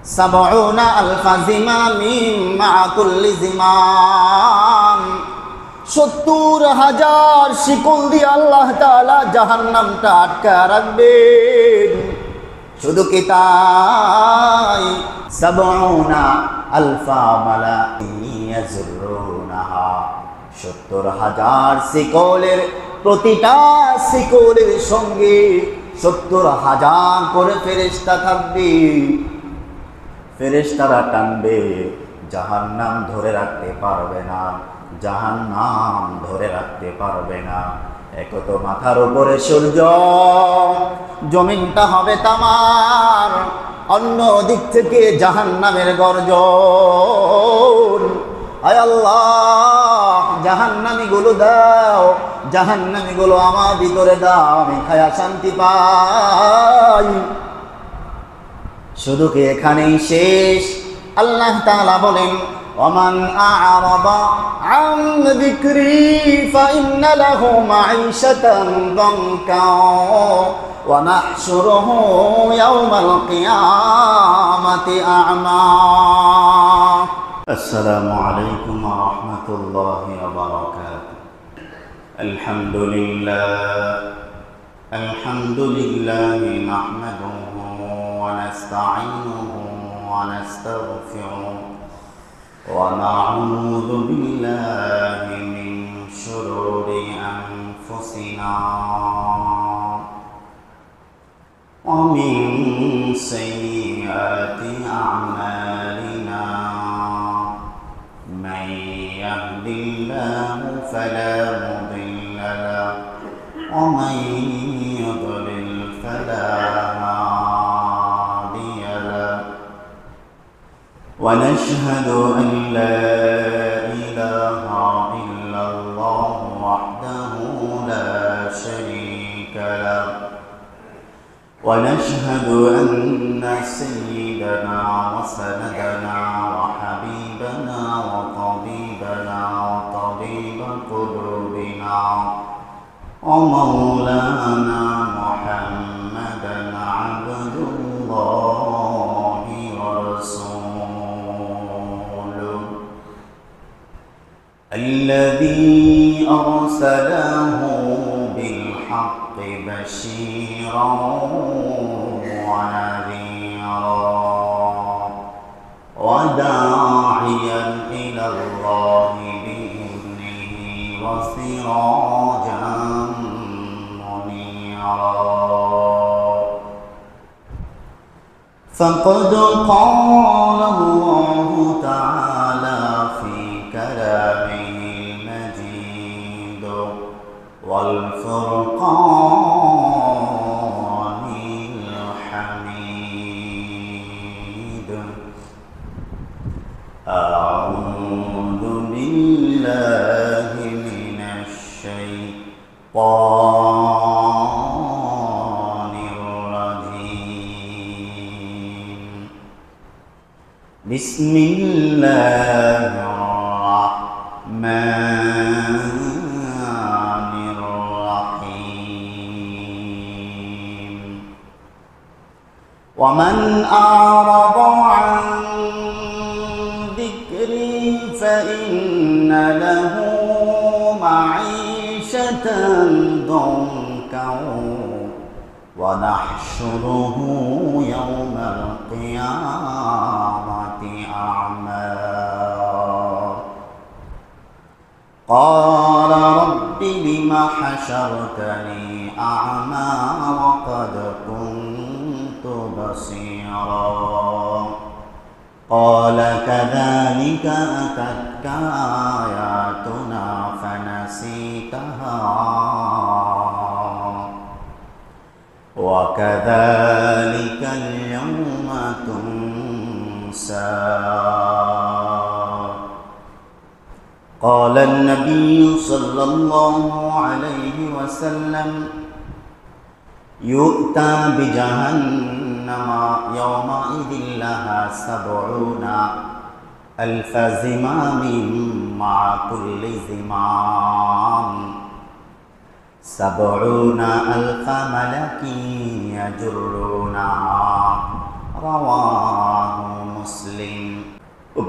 সাবউনা alpha জিমামিন মা কুল্লি জিমাম, ৭০,০০০ শিকল দিয়ে আল্লাহ তাআলা জাহান্নামটা আটকা রাখবেন। শুধু কি তাই, সাবউনা আলফা মালাইন ইয়াজরুনাহা, ৭০,০০০ শিকলের প্রতিটা শিকলের সঙ্গে ৭০,০০০ করে ফেরেশতা থাকবে। ফেরেশতারা টানবে, জাহান্নাম ধরে রাখতে পারবে না, জাহান্নাম ধরে রাখতে পারবে না। এক তো মাথার উপরে সূর্য, জমিনটা হবে তামার, অন্য দিক থেকে জাহান্নামের গর্জন। আয় আল্লাহ, জাহান্নামীগুলো দাও, জাহান্নামীগুলো আমার ভিতরে দাও, আমি খায়া শান্তি পাই। শুধু কি এখানেই শেষ? আল্লাহ তাআলা বলেন, ওমান আ'রাদা আন যিকরি ফাইন্না লাহু মাঈশাতান দানকা ওয়া নাহশুরুহু ইয়াওমাল কিয়ামাতি আ'মা। আসসালামু আলাইকুম ওয়া রাহমাতুল্লাহি ওয়া বারাকাতুহু। আলহামদুলিল্লাহি নাহমাদুহু ونستعينه ونستغفره ونعوذ بالله من شرور أنفسنا ومن سيئات أعمالنا، من يهد الله فلا مضل له ومن يضلل فلا ونشهد أن لا إله إلا الله وحده لا شريك له، ونشهد أن سيدنا وسندنا وحبيبنا وطبيبنا وطبيب قلوبنا ومولانا محمدا عبد الله ورسوله الذي أرسله بالحق بشيرا ونذيرا وداعيا إلى الله بإذنه وسراجا منيرا. فقد قال الله تعالى في كلامه المجيد والفرقان الحميد: أعوذ بالله من الشيطان الرجيم. بسم الله الرحمن الرحيم. ومن أعرض عن ذكري فإن له معيشة ضنكا ونحشره يوم القيامة أعمى. قال رب لم حشرتني أعمى وقد كنت بصيرا. قال كذلك أتتك آياتنا فنسيتها وكذلك اليوم تنسى. قال النبي صلى الله عليه وسلم: يؤتى بجهنم يومئذ لها 70,000 زمام مع كل زمام 70,000 ملك يجرونها. رواه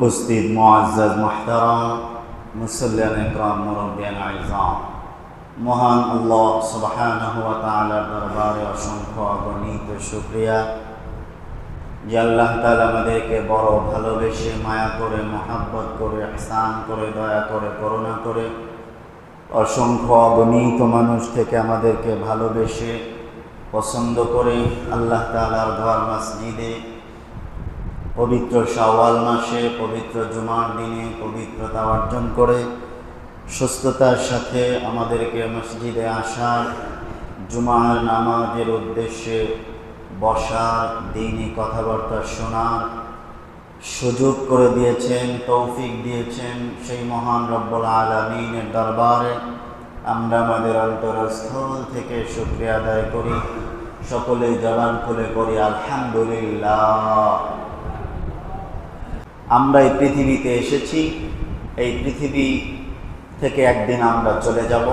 উপস্থিত মুআজ্জাজ মুহতারাম মুসল্লিয়ান ইকরাম মুরব্বিয়ান আইজাম, মহান আল্লাহ সুবহানাহু ওয়া তাআলার দরবারে অসংখ্য অগণিত শুকরিয়া যে আল্লাহ তাআলা আমাদেরকে বড় ভালোবেসে, মায়া করে, মহাব্বত করে, ইহসান করে, দয়া করে, করুণা করে অসংখ্য অগণিত মানুষ থেকে আমাদেরকে ভালোবেসে, পছন্দ করে আল্লাহ তাআলার ঘর মসজিদে পবিত্র শাওয়াল মাসে, পবিত্র জুমার দিনে পবিত্রতা অর্জন করে সুস্থতার সাথে আমাদেরকে মসজিদে আসার, জুমার নামাজের উদ্দেশ্যে বসার, দ্বীনি কথাবার্তা শোনার সুযোগ করে দিয়েছেন, তৌফিক দিয়েছেন। সেই মহান রব্বুল আলামিনের দরবারে আমরা আমাদের অন্তরস্থল থেকে শুকরিয়া আদায় করি। সকলে জবান খুলে করি আলহামদুলিল্লাহ। আমরা এই পৃথিবীতে এসেছি, এই পৃথিবী থেকে একদিন আমরা চলে যাব।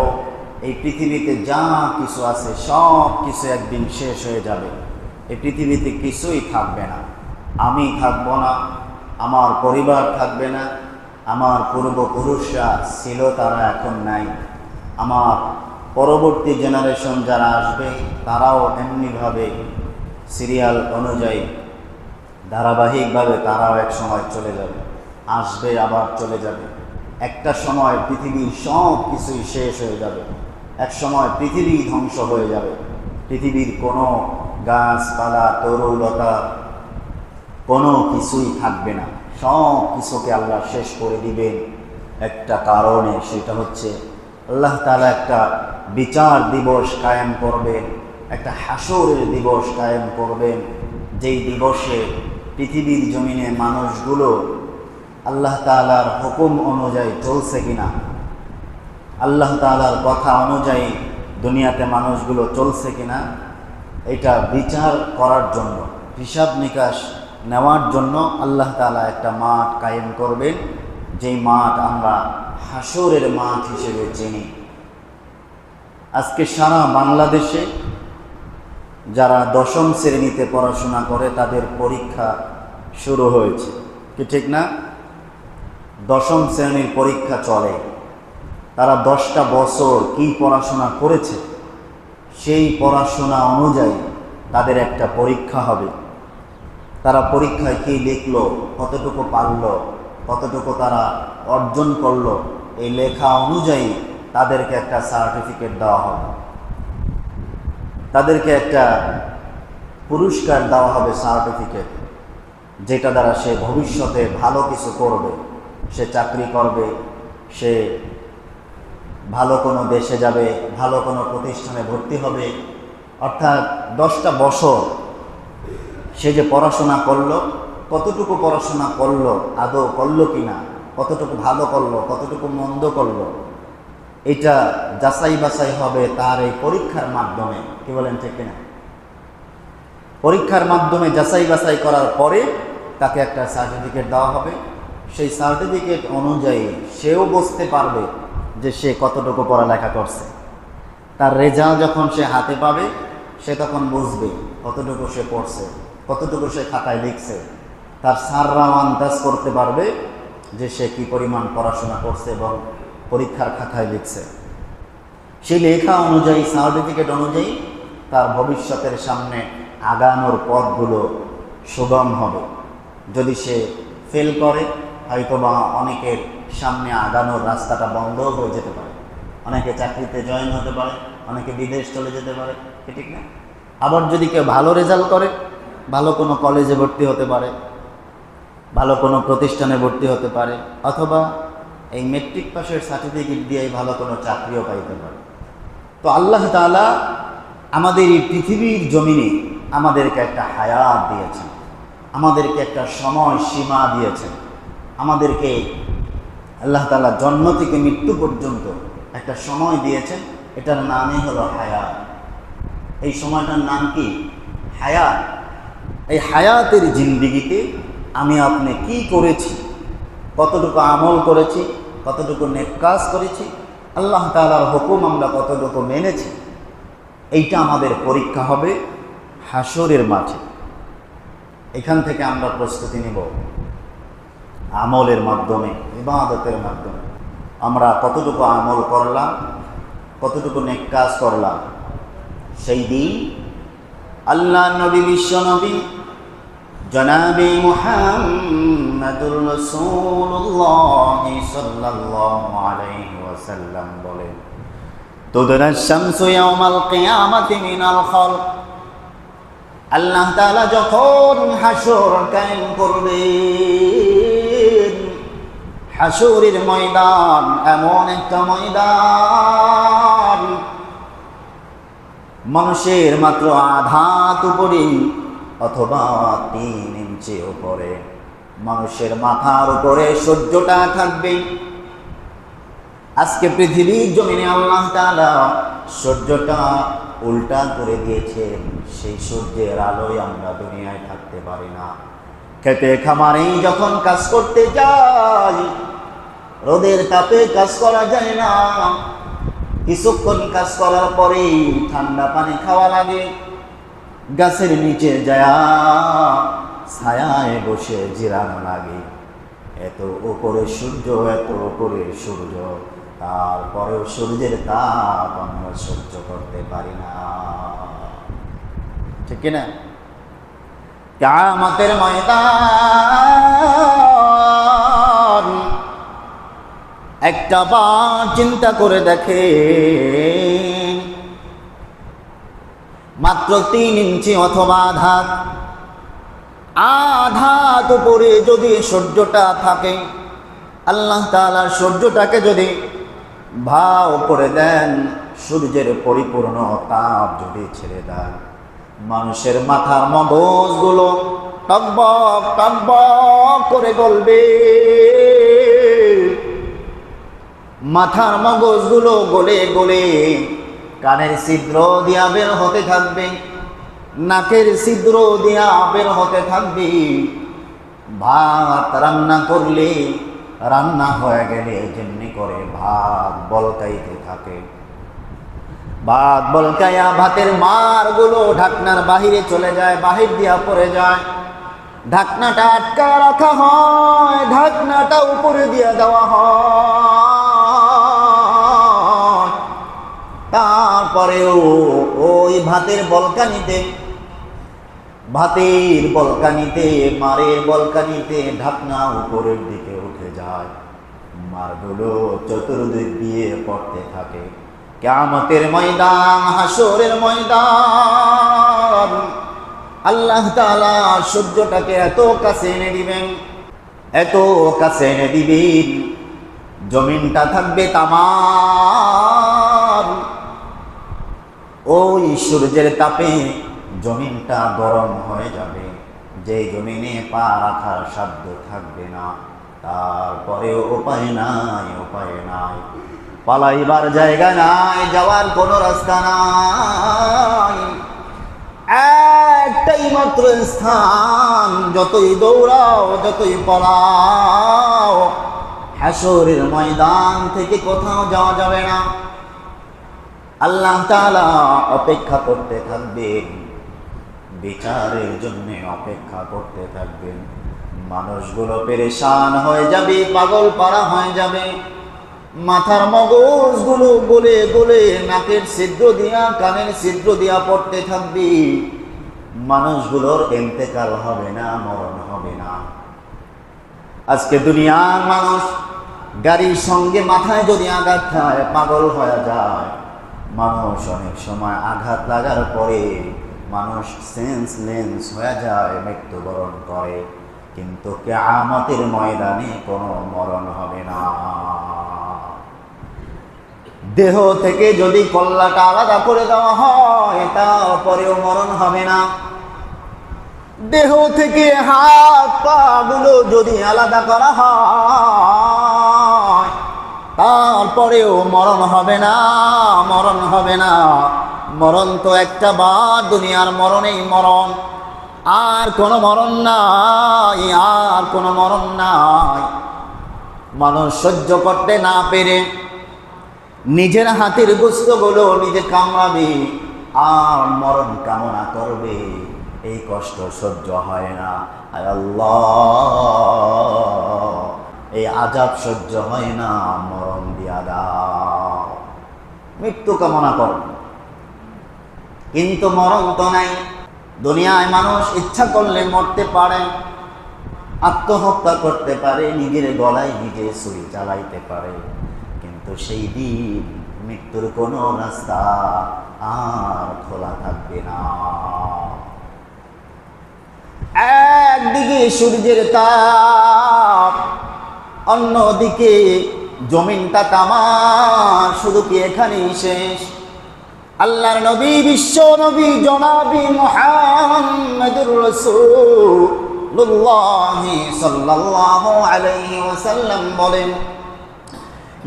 এই পৃথিবীতে যা কিছু আছে সব কিছু একদিন শেষ হয়ে যাবে। এই পৃথিবীতে কিছুই থাকবে না। আমি থাকব না, আমার পরিবার থাকবে না, আমার পূর্বপুরুষরা ছিল তারা এখন নাই, আমার পরবর্তী জেনারেশন যারা আসবে তারাও এমনিভাবে সিরিয়াল অনুযায়ী ধারাবাহিকভাবে তারাও এক সময় চলে যাবে, আসবে আবার চলে যাবে। একটা সময় পৃথিবীর সব কিছুই শেষ হয়ে যাবে। এক সময় পৃথিবী ধ্বংস হয়ে যাবে। পৃথিবীর কোনো গাছপালা, তরুলতা কোনো কিছুই থাকবে না। সব কিছুকে আল্লাহ শেষ করে দিবেন একটা কারণে, সেটা হচ্ছে আল্লাহ তাআলা একটা বিচার দিবস কায়েম করবেন, একটা হাসরের দিবস কায়েম করবেন, যেই দিবসে পৃথিবীর জমিনে মানুষগুলো আল্লাহ তাআলার হুকুম অনুযায়ী চলছে কিনা, আল্লাহ তাআলার কথা অনুযায়ী দুনিয়াতে মানুষগুলো চলছে কিনা, এটা বিচার করার জন্য, হিসাব নিকাশ নেওয়ার জন্য আল্লাহ তাআলা একটা মাঠ কায়েম করবেন, যেই মাঠ আমরা হাসরের মাঠ হিসেবে চিনি। আজকে সারা বাংলাদেশে যারা দশম শ্রেণীতে পড়াশোনা করে তাদের পরীক্ষা শুরু হয়েছে, কি ঠিক না? দশম শ্রেণীর পরীক্ষা চলে। তারা 10টা বছর কি পড়াশোনা করেছে সেই পড়াশোনা অনুযায়ী তাদের একটা পরীক্ষা হবে। তারা পরীক্ষায় কি লিখলো, কতটুকু পারলো, কতটুকু তারা অর্জন করলো, এই লেখা অনুযায়ী তাদেরকে একটা সার্টিফিকেট দেওয়া হবে, তাদেরকে একটা পুরস্কার দেওয়া হবে, সার্টিফিকেট, যেটা দ্বারা সে ভবিষ্যতে ভালো কিছু করবে, সে চাকরি করবে, সে ভালো কোনো দেশে যাবে, ভালো কোনো প্রতিষ্ঠানে ভর্তি হবে। অর্থাৎ 10টা বছর সে যে পড়াশোনা করলো, কতটুকু পড়াশোনা করলো, আদৌ করলো কিনা, কতটুকু ভালো করলো, কতটুকু মন্দ করলো, এটা যাচাই বাছাই হবে তার এই পরীক্ষার মাধ্যমে। কি বলেন, ঠিক কিনা? পরীক্ষার মাধ্যমে যাচাই বাছাই করার পরে তাকে একটা সার্টিফিকেট দেওয়া হবে। সেই সার্টিফিকেট অনুযায়ী সেও বুঝতে পারবে যে সে কতটুকু পড়ালেখা করছে। তার রেজাল্ট যখন সে হাতে পাবে, সে তখন বুঝবে কতটুকু সে পড়ছে, কতটুকু সে খাতায় লিখছে। তার স্যাররাও আন্দাজ করতে পারবে যে সে কি পরিমাণ পড়াশোনা করছে এবং পরীক্ষার খাতায় লিখছে। সেই লেখা অনুযায়ী, সার্টিফিকেট অনুযায়ী তার ভবিষ্যতের সামনে আগানোর পথগুলো সুগম হবে। যদি সে ফেল করে, হয়তোবা অনেকের সামনে আগানোর রাস্তাটা বন্ধও হয়ে যেতে পারে। অনেকে চাকরিতে জয়েন হতে পারে, অনেকে বিদেশ চলে যেতে পারে, ঠিক না? আবার যদি কেউ ভালো রেজাল্ট করে, ভালো কোনো কলেজে ভর্তি হতে পারে, ভালো কোনো প্রতিষ্ঠানে ভর্তি হতে পারে, অথবা এই মেট্রিক পাসের সার্টিফিকেট দিয়েই ভালো কোনো চাকরিও পাইতে পারে। তো আল্লাহ তাআলা আমাদের এই পৃথিবীর জমিনে আমাদেরকে একটা হায়াত দিয়েছেন, আমাদেরকে একটা সময় সীমা দিয়েছেন, আমাদেরকে আল্লাহ তাআলা জন্ম থেকে মৃত্যু পর্যন্ত একটা সময় দিয়েছেন। এটার নামই হলো হায়াত। এই সময়টার নাম কি? হায়াত। এই হায়াতের জিন্দেগিতে আমি আপনি কি করেছি, কতটুকু আমল করেছি, কতটুকু নেক কাজ করেছি, আল্লাহ তাআলার হুকুম আমরা কতটুকু মেনেছি, এইটা আমাদের পরীক্ষা হবে হাসরের মাঠে। এখান থেকে আমরা প্রস্তুতি নিব। আমলের মাধ্যমে, ইবাদতের মাধ্যমে। আমরা কতটুকু আমল করলাম, কতটুকু নেক কাজ করলাম, সেই দিন আল্লাহ নবী, বিশ্ব নবী জনাবে মুহাম্মদুর রাসূলুল্লাহ সাল্লাল্লাহু আলাইহি ওয়াসাল্লাম বলেন, তুদরাস শামসু ইয়াওমাল কিয়ামাতি মিনাল খালক। আল্লাহ তাআলা যখন হাসর কায়েম করবেন, হাসরের ময়দান এমন একটা ময়দান, মানুষের মাত্র আধা হাত উপরে অথবা 3 ইঞ্চি উপরে মানুষের মাথার উপরে সূর্যটা থাকবে। আজকে পৃথিবীর জমিনে আল্লাহ তাআলা সূর্যটা উল্টা করে দিয়েছেন, সেই সূর্যের আলোয় আমরা দুনিয়ায় থাকতে পারি না। খেতে খামারে যখন কাজ করতে যাই, রোদের তাপে কাজ করা যায় না, কিছুক্ষণ কাজ করার পরেই ঠান্ডা পানি খাওয়া লাগে, গাছের নিচে যায়া ছায়ায় বসে জিরানো লাগে। এত উপরে সূর্য, এত উপরে সূর্য, তারপরেও সূর্যের তাপ আমরা সহ্য করতে পারি না, ঠিক কিনা? কিয়ামতের ময়দান একটা বার চিন্তা করে দেখেন, মাত্র 3 ইঞ্চি অথবা আধাত উপরে যদি সূর্যটা থাকে, আল্লাহ তাআলা সূর্যটাকে যদি ভাও করে দেন, সূর্যের পরিপূর্ণ তাপ যদি ছেড়ে দেন, মানুষের মাথার মগজগুলো টকবক টকবক করে গলবে, মাথার মগজগুলো গলে গলে কানের ছিদ্র দিয়া বের হতে থাকবে, নাকের ছিদ্র দিয়া বের হতে থাকবে। ভাত রান্না করলে, রান্না হয়ে গেলে যেমনি করে ভাত বলকাইতে থাকে, ভাত বলকাইয়া ভাতের মারগুলো ঢাকনার বাহিরে চলে যায়, বাহির দিয়া পড়ে যায়, ঢাকনাটা আটকা রাখা হয়, ঢাকনাটা উপরে দিয়ে দেওয়া হয়। তারপরেও ওই ভাতের বলকানিতে, মারের বলকানিতে ঢাকনা উপরের দিকে উঠে যায়, মারগুলো চতুর্দিক দিয়ে পড়তে থাকে। কিয়ামতের ময়দান, হাসরের ময়দান, আল্লাহ তাআলা সূর্যটাকে এত কাছে এনে দিবেন, এত কাছে এনে দিবেন, জমিনটা থাকবে তামার। ওই সূর্যের তাপে জমিনটা গরম হয়ে যাবে, যে জমিনে পা রাখার সাধ্য থাকবে না। তারপরেও উপায় নাই, পালাইবার জায়গা নাই, যাওয়ার কোনো রাস্তা নাই, একটাই মাত্র স্থান, যতই দৌড়াও, যতই পলাও, হাসরের ময়দান থেকে কোথাও যাওয়া যাবে না। আল্লাহ তাআলা অপেক্ষা করতে থাকবেন, বিচারের জন্য অপেক্ষা করতে থাকবেন। মানুষগুলো পেরেশান হয়ে যাবে, পাগল পারা হয়ে যাবে, মাথার মগজগুলো গলে গলে নাকের ছিদ্র দিয়া, কানের ছিদ্র দিয়া পড়তে থাকবে। মানুষগুলোর ইন্তেকাল হবে না, মরণ হবে না। আজকে দুনিয়ার মানুষ গাড়ির সঙ্গে মাথায় যদি আঘাত খায়, পাগল হয়ে যায়। মানুষ অনেক সময় আঘাত লাগার পরে মানুষ সেন্সলেস হয়ে যায়, মৃত্যুবরণ করে। কিন্তু কিয়ামতের ময়দানে কোনো মরণ হবে না। দেহ থেকে যদি কল্লাটা আলাদা করে দেওয়া হয়, তারপরেও মরণ হবে না। দেহ থেকে হাত পা গুলো যদি আলাদা করা হয়, তারপরেও মরণ হবে না, মরণ হবে না। মরণ তো একটা বার, দুনিয়ার মরণেই মরণ, আর কোনো মরণ নাই, আর কোনো মরণ নাই। মানুষ সহ্য করতে না পেরে নিজের হাতের গোস্তগুলো নিজে কামড়াবে আর মরণ কামনা করবে, এই কষ্ট সহ্য হয় না। আল্লাহ আযাব সহ্য হয় না, মরণ দিয়া দাও, মৃত্যু কামনা করো। কিন্তু মরণ তো নাই। দুনিয়ায় মানুষ ইচ্ছা করলে মরতে পারে, আত্মহত্যা করতে পারে, নিজের গলায় নিজে ছুরি চালাইতে পারে, কিন্তু সেই দিন মৃত্যুর কোনো রাস্তা আর খোলা থাকবে না। একদিকে সূর্যের তাপ, অন্যদিকে জমিনটা তামার। শুধু কি এখানেই শেষ? আল্লাহর নবী, বিশ্ব নবী জনাবি মুহাম্মদুর রাসূলুল্লাহ সাল্লাল্লাহু আলাইহি ওয়াসাল্লাম বলেন,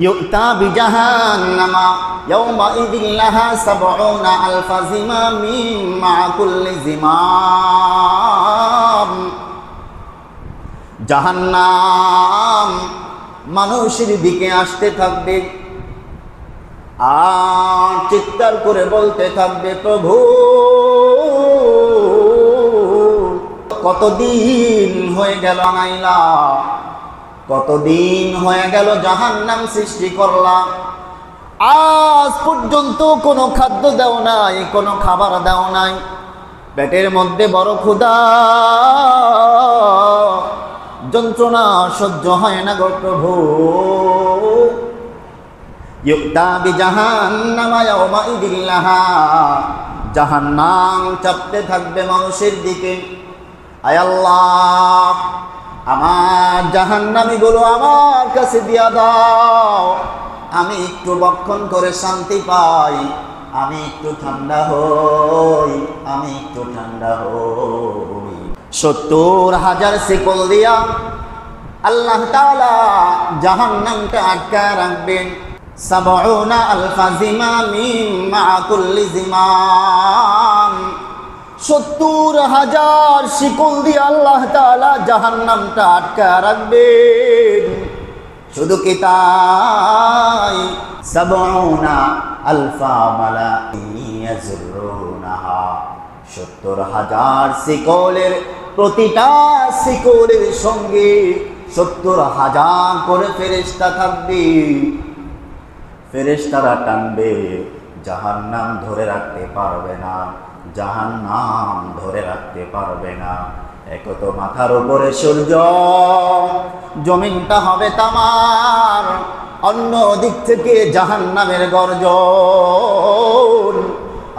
ইউতা বিজাহান্নামা ইয়াওমাইযিন লাহা ৭০,০০০ জিমামিন মা কুল্লি জিমাম। জাহান্নাম মানুষের দিকে আসতে থাকবে আর চিৎকার করে বলতে থাকবে, প্রভু কতদিন হয়ে গেল আনাইলা, কতদিন হয়ে গেল জাহান্নাম সৃষ্টি করলা, আজ পর্যন্ত কোনো খাদ্য দাও নাই, কোনো খাবার দাও নাই, পেটের মধ্যে বড় ক্ষুধা, যন্ত্রণা সহ্য হয় না গো প্রভু। ইউতা বিজাহান্নামা ইয়াওমাইযিন লাহা, জাহান্নাম চাপতে থাকবে মানুষের দিকে। আয় আল্লাহ, আমার জাহান্নামীগুলো আমার কাছে দিয়া দাও, আমি একটু বক্ষণ করে শান্তি পাই, আমি একটু ঠান্ডা হই, আমি একটু ঠান্ডা হই। ৭০,০০০ শিকল দিয়া আল্লাহ তাআলা জাহান্নামকে আটকায় রাখবেন। ৭০,০০০ জিমামিন মা কুল্লি জিমাম। ৭০,০০০ শিকল দিয়ে আল্লাহ তাআলা জাহান্নামটা আটকায় রাখবেন। শুধু কি তাই, ৭০,০০০ মালাইয়াজরুনাহা, ৭০,০০০ শিকলের প্রতিটা শিকলের সঙ্গে ৭০,০০০ করে ফেরেশতা থাকবে। ফেরেশতারা টানবে, জাহান্নাম ধরে রাখতে পারবে না, জাহান্নাম ধরে রাখতে পারবে না। এক তো মাথার উপরে সূর্য, জমিনটা হবে তামার, অন্য দিক থেকে জাহান্নামের গর্জন।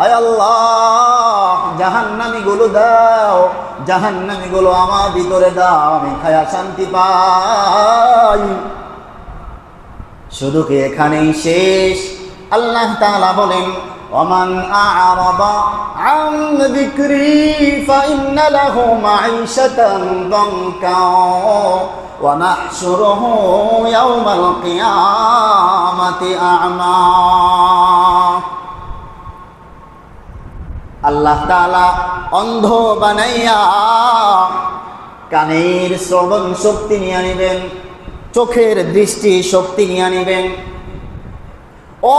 আয় আল্লাহ, জাহান্নামীগুলো দাও, জাহান্নামীগুলো আমার ভিতরে দাও, আমি খায়া শান্তি পাই। শুধু কি এখানেই শেষ? আল্লাহ তাআলা বলেন, ওমান আ'রাদা আন যিকরি ফাইন্না লাহু মাঈশাতান দানকা ওয়া নাহশুরুহু ইয়াওমাল কিয়ামাতি আ'মা। আল্লাহ তাআলা অন্ধ বানাইয়া কানের শ্রবণ শক্তি নিয়ে আনিবেন, চোখের দৃষ্টি শক্তি নিয়ে আনিবেন।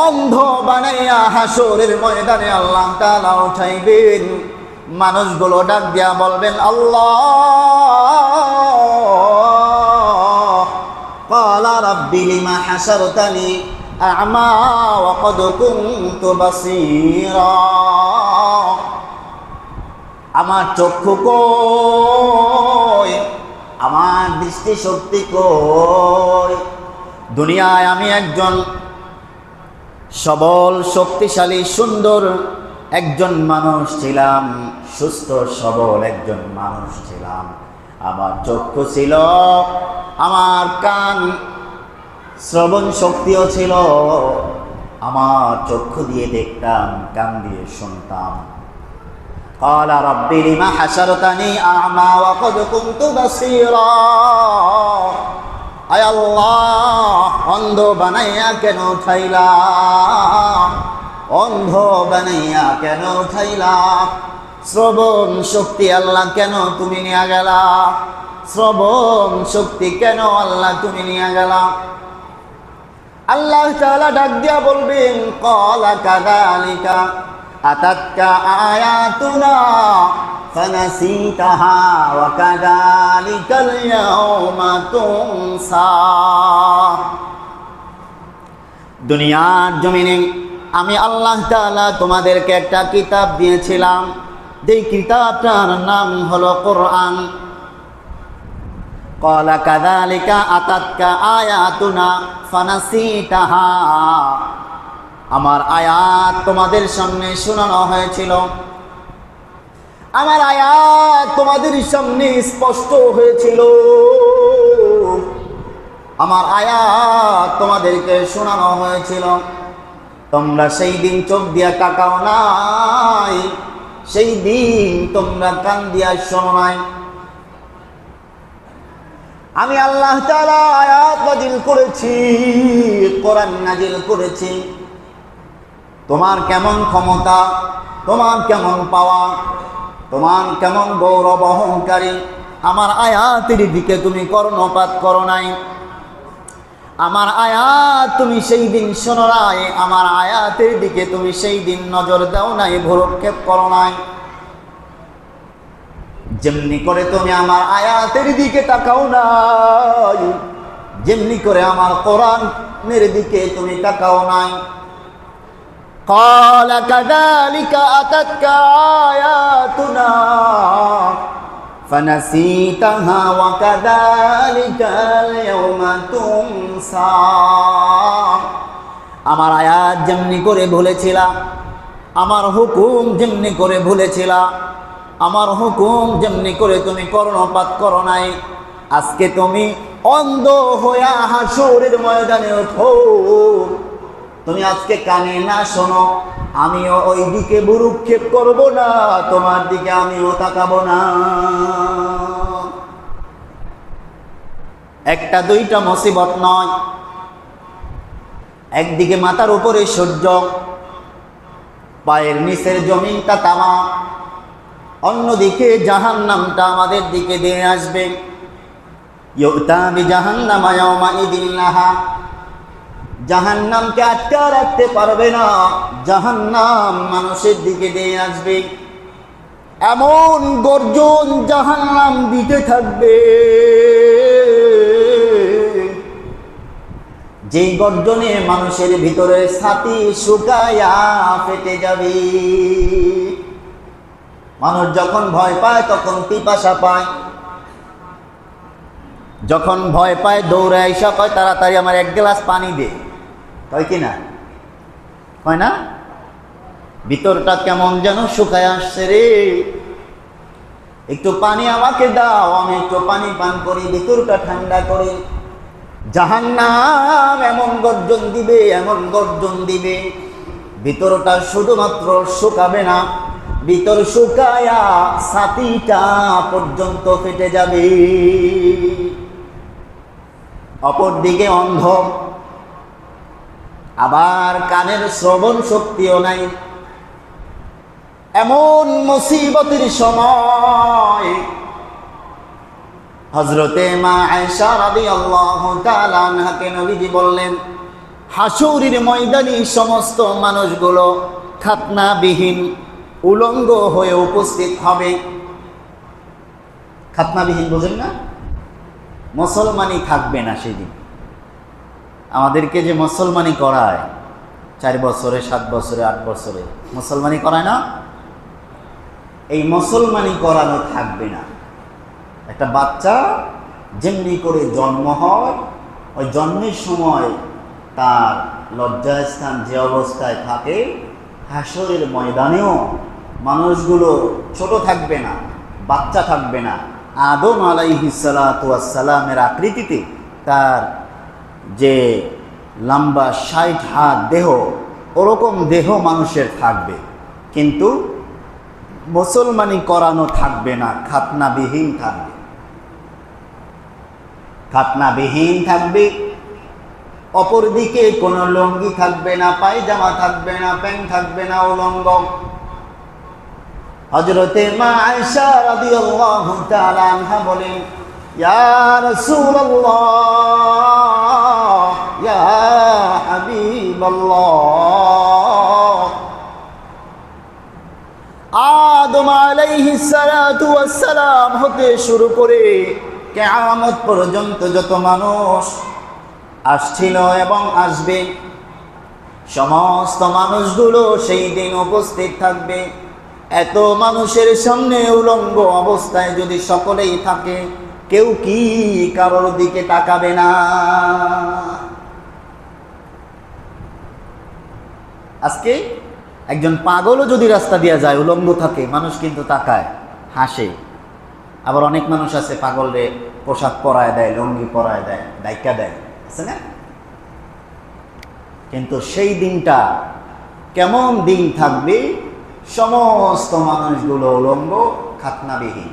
অন্ধ বানাইয়া হাসরের ময়দানে আল্লাহ তাআলা উঠাইবেন। মানুষগুলো ডাক দিয়া বলবেন, আল্লাহ, ক্বালা রাব্বি লিমা হাসারতানি আ'মা ওয়া ক্বাদ কুনতু বাসীরা। আমার চক্ষু কই, আমার দৃষ্টি শক্তি কই? দুনিয়ায় আমি একজন সবল, শক্তিশালী, সুন্দর একজন মানুষ ছিলাম, সুস্থ সবল একজন মানুষ ছিলাম। আমার চক্ষু ছিল, আমার কান, শ্রবণ শক্তিও ছিল, আমার চক্ষু দিয়ে দেখতাম, কান দিয়ে শুনতাম। قال رب لما حشرتني أعمى وقد كنت بصيرا। আয় আল্লাহ, অন্ধ বানাইয়া কেন উঠাইলা, অন্ধ বানাইয়া কেন উঠাইলা? শ্রবণ শক্তি আল্লাহ কেন তুমি নিয়ে গেলা? শ্রবণ শক্তি কেন আল্লাহ তুমি নিয়ে গেলা? আল্লাহ তাআলা ডাক দিয়া বলবেন, ক্বালা কাযালিকা আতাতকা আয়াতুনা فنسيتها وكذلك اليوم تنسى দুনিয়ার জমিনে আমি আল্লাহ তাআলা তোমাদেরকে একটা কিতাব দিয়েছিলাম, যেই কিতাবটার নাম হলো কোরআন। ক্বালা কাযালিকা আতাতকা আয়াতুনা ফানাসিতাহা, আমার আয়াত তোমাদের সামনে শোনানো হয়েছিল, আমার আয়াত তোমাদের সামনে স্পষ্ট হয়েছিল, আমার আয়াত তোমাদেরকে শোনানো হয়েছিল, তোমরা সেই দিন চোখ দিয়া তাকাও নাই, সেই দিন তোমরা কান দিয়া শোনো নাই। আমি আল্লাহ তাআলা আয়াত নাজিল করেছি, কোরআন নাজিল করেছি। তোমার কেমন ক্ষমতা, তোমার কেমন পাওয়া, তোমার কেমন গৌরব অহংকারী, আমার আয়াতের দিকে তুমি কর্ণপাত করো নাই, আমার আয়াত তুমি সেই দিন শোনো নাই, আমার আয়াতের দিকে তুমি সেই দিন নজর দাও নাই, ভ্রুক্ষেপ করো নাই। যেমনি করে তুমি আমার আয়াতের দিকে তাকাও নাই, যেমনি করে আমার কোরআনের দিকে তুমি তাকাও নাই। قال كذلك أتتك آياتنا فنسيتها وكذلك اليوم تنسى, আমার আয়াত যেমনি করে ভুলেছিলা, আমার হুকুম যেমনি করে ভুলেছিলা, আমার হুকুম যেমনি করে তুমি কর্ণপাত করো নাই, আজকে তুমি অন্ধ হইয়া হাসরের ময়দানে ওঠো, তুমি আজকে কানে না শোনো, আমিও ওই দিকে ভ্রুক্ষেপ করব না, তোমার দিকে আমিও তাকাবো না। একটা দুইটা মুসিবত নয়, একদিকে মাথার উপরে সূর্য, পায়ের নিচের জমিনটা তামা, অন্যদিকে জাহান্নামটা আমাদের দিকে দিয়ে আসবে। ইউতা বিজাহান্নামা ইয়াওমাইদিন লাহা, জাহান্নামকে আটকে রাখতে পারবে না, জাহান্নাম মানুষের দিকে দিয়ে আসবে। এমন গর্জন জাহান্নাম দিতে থাকবে, যেই গর্জনে মানুষের ভিতরে ছাতি শুকায়া ফেটে যাবে। মানুষ যখন ভয় পায় তখন পিপাসা পায়, যখন ভয় পায় দৌড়ে আইসা কয় তাড়াতাড়ি আমার এক গ্লাস পানি দে, কয় কি না, কয় না? ভিতরটা কেমন যেন শুকায় আসছে রে, একটু পানি আমাকে দাও, আমি একটু পানি পান করি, ভিতরটা ঠান্ডা করি। জাহান্নাম এমন গর্জন দিবে, এমন গর্জন দিবে, ভিতরটা শুধুমাত্র শুকাবে না, ভিতর শুকায়া ছাতিটা পর্যন্ত ফেটে যাবে। অপরদিকে অন্ধ, আবার কানের শ্রবণ শক্তিও নাই। এমন মুসিবতের সময় হযরতে মা আয়েশা রাদিয়াল্লাহু তাআলা আনহাকে নবীজি বললেন, হাসুরের ময়দানে সমস্ত মানুষগুলো খাতনাবিহীন উলঙ্গ হয়ে উপস্থিত হবে। খাতনাবিহীন বোঝেন না? মুসলমানই থাকবে না সেদিন। আমাদেরকে যে মুসলমানি করায় 4 বছরে 7 বছরে 8 বছরে মুসলমানি করায় না, এই মুসলমানি করানো থাকবে না। একটা বাচ্চা যেমনি করে জন্ম হয়, ওই জন্মের সময় তার লজ্জাস্থান যে অবস্থায় থাকে, হাসরের ময়দানেও মানুষগুলো ছোট থাকবে না, বাচ্চা থাকবে না। আদম আলাইহিস সালাতু ওয়াস সালামের আকৃতিতে তার যে লম্বা 60 হাত দেহ, ওরকম দেহ মানুষের থাকবে, কিন্তু মুসলমানি করানো থাকবে না, খাতনাবিহীন থাকবে। খাতনাবিহীন থাকবে। অপরদিকে কোনো লুঙ্গি থাকবে না, পায়জামা থাকবে না, প্যান্ট থাকবে না, উলঙ্গ। হযরতে মা আয়েশা রাদিয়াল্লাহু তাআলা আনহা বলেন, ইয়া রাসূলুল্লাহ, ইয়া হাবিবাল্লাহ, আদম আলাইহিস সালাতু ওয়াস সালাম হতে শুরু করে কিয়ামত পর্যন্ত যত মানুষ আসছিল এবং আসবে, সমস্ত মানুষগুলো সেই দিন উপস্থিত থাকবে। এত মানুষের সামনে উলঙ্গ অবস্থায় যদি সকলেই থাকে, কেউ কি কারোর দিকে তাকাবে না? আজকে একজন পাগলও যদি রাস্তা দিয়ে যায় উলঙ্গ থাকে, মানুষ কিন্তু তাকায়, হাসে। আবার অনেক মানুষ আছে পাগলরে পোশাক পরায় দেয়, লুঙ্গি পরায় দেয়, দায়িকা দেয়, আছে না? কিন্তু সেই দিনটা কেমন দিন থাকবে, সমস্ত মানুষগুলো উলঙ্গ, খাতনাবিহীন।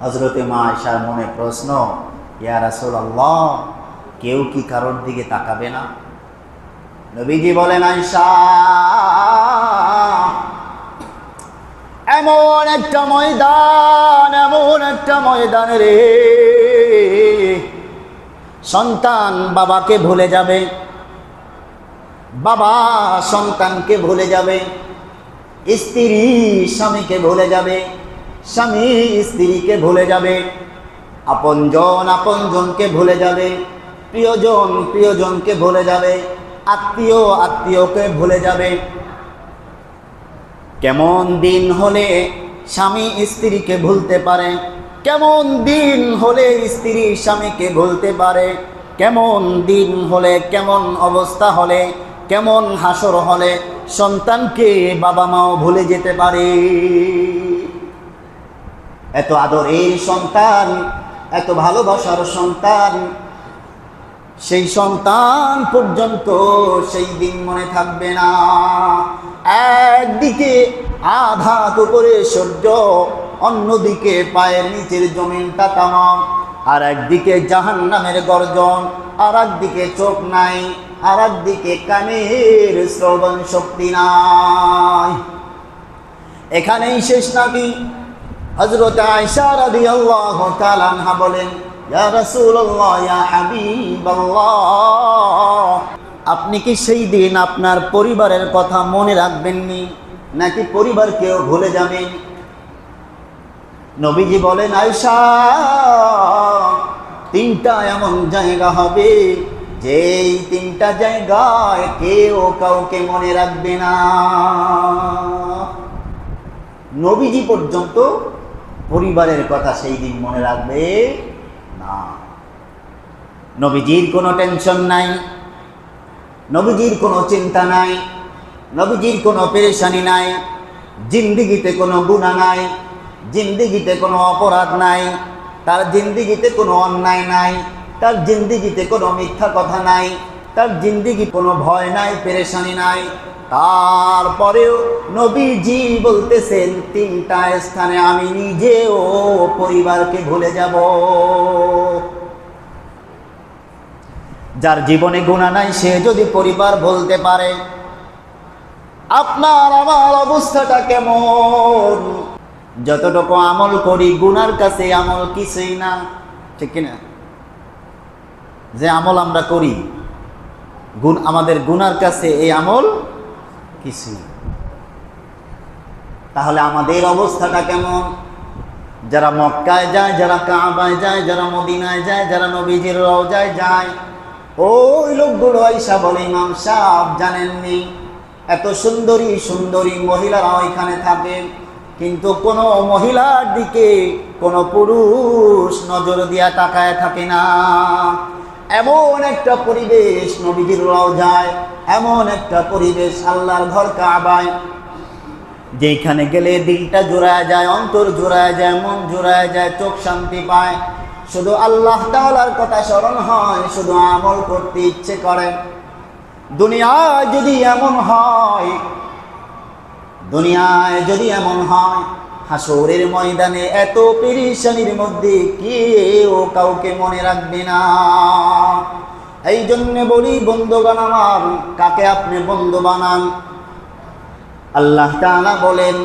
হযরতে মা আয়েশার মনে প্রশ্ন, ইয়া রাসূলুল্লাহ, কেউ কি কারোর দিকে তাকাবে না? নবীজি বলেন, আয়েশা, এমন একটা ময়দান রে, সন্তান বাবাকে ভুলে যাবে, বাবা সন্তানকে ভুলে যাবে, স্ত্রী স্বামীকে ভুলে যাবে, স্বামী স্ত্রীকে ভুলে যাবে, আপনজনকে ভুলে যাবে, প্রিয়জনকে ভুলে যাবে, আত্মীয়কে ভুলে যাবে। কেমন দিন হলে স্বামী স্ত্রীকে ভুলতে পারে? কেমন দিন হলে স্ত্রী স্বামীকে ভুলতে পারে? কেমন দিন হলে, কেমন অবস্থা হলে, কেমন হাসর হলে সন্তানকে বাবা মাও ভুলে যেতে পারে? এত আদরের সন্তান, এত ভালোবাসার সন্তান, সেই সন্তান পর্যন্ত সেই দিন মনে থাকবে না। একদিকে আধাত উপরে সূর্য, অন্যদিকে পায়ের নিচের জমিনটা তামাম, আর একদিকে জাহান্নামের গর্জন, আর একদিকে চোখ নাই, আর একদিকে কানের শ্রবণ শক্তি নাই। এখানেই শেষ নাকি? হযরত আয়েশা রাদিয়াল্লাহু তাআলা আনহা বলেন, ইয়া রাসূলুল্লাহ, ইয়া হাবিবাল্লাহ, আপনি কি সেই দিন আপনার পরিবারের কথা মনে রাখবেননি, নাকি পরিবারকেও ভুলে যাবেন? নবীজি বলেন, আয়েশা, তিনটা এমন জায়গা হবে, যেই তিনটা জায়গায় কেউ কাউকে মনে রাখবে না। নবীজি পর্যন্ত পরিবারের কথা সেই দিন মনে রাখবে না। নবীজির কোনো টেনশন নাই, নবীজির কোনো চিন্তা নাই, নবীজির কোনো পেরেশানি নাই, জিন্দিগিতে কোনো গুনাহ নাই, জিন্দিগিতে কোনো অপরাধ নাই, তার জিন্দিগিতে কোনো অন্যায় নাই, তার জিন্দিগিতে কোনো মিথ্যা কথা নাই, তার জিন্দিগি কোনো ভয় নাই, পেরেশানি নাই। তারপরেও নবীজি বলতেছেন, তিনটা স্থানে আমি নিজেও পরিবারকে ভুলে যাব। যার জীবনে গুনাহ নাই সে যদি পরিবার বলতে পারে, আপনার আমার অবস্থাটা কেমন? যতটুকু আমল করি, গুনার কাছে আমল কিছুই না, ঠিক কিনা? যে আমল আমরা করি, আমাদের গুনার কাছে এই আমল কিছুই। তাহলে আমাদের অবস্থাটা কেমন? যারা মক্কায় যায়, যারা কাবায় যায়, যারা মদিনায় যায়, যারা নবীজির রওজায় যায়, ওই লোকগুলো আয়েশা বলে, ইমাম সাহেব জানেননি, এত সুন্দরী সুন্দরী মহিলারা ওইখানে থাকে, কিন্তু কোনো মহিলার দিকে কোনো পুরুষ নজর দিয়া তাকায় থাকে না। এমন একটা পরিবেশ নবীজির রওজায়, এমন একটা পরিবেশ আল্লাহর ঘর কাবায়, যেখানে গেলে দিলটা জোড়ায় যায়, অন্তর জোড়ায় যায়, মন জোড়ায় যায়, চোখ শান্তি পায়, শুধু আল্লাহ তাআলার কথা স্মরণ হয়, শুধু আমল করতে ইচ্ছে করে। দুনিয়ায় যদি এমন হয়, দুনিয়ায় যদি এমন হয়, হাসরের ময়দানে এত পেরেশানির মধ্যে কেউ কাউকে মনে রাখবে না। এই জন্য বলি, বন্ধুগণ আমার, কাকে আপনি বন্ধু বানান? আল্লাহ তাআলা বলেন,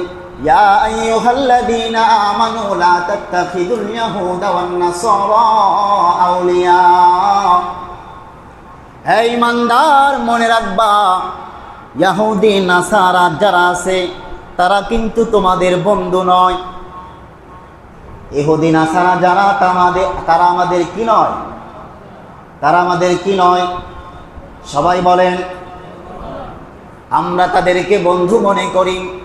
ইয়া আইয়ুহাল্লাযীনা আমানু লা তাত্তাখিযুল ইয়াহুদা ওয়ান নাসারা আউলিয়া। হে ঈমানদার, মনে রাখবা, ইহুদি নাসারা যারা আছে তারা কিন্তু তোমাদের বন্ধু নয়। ইহুদি নাসারা যারা তারা আমাদের কি নয়? তারা আমাদের কি নয়? সবাই বলেন। আমরা তাদেরকে বন্ধু মনে করি।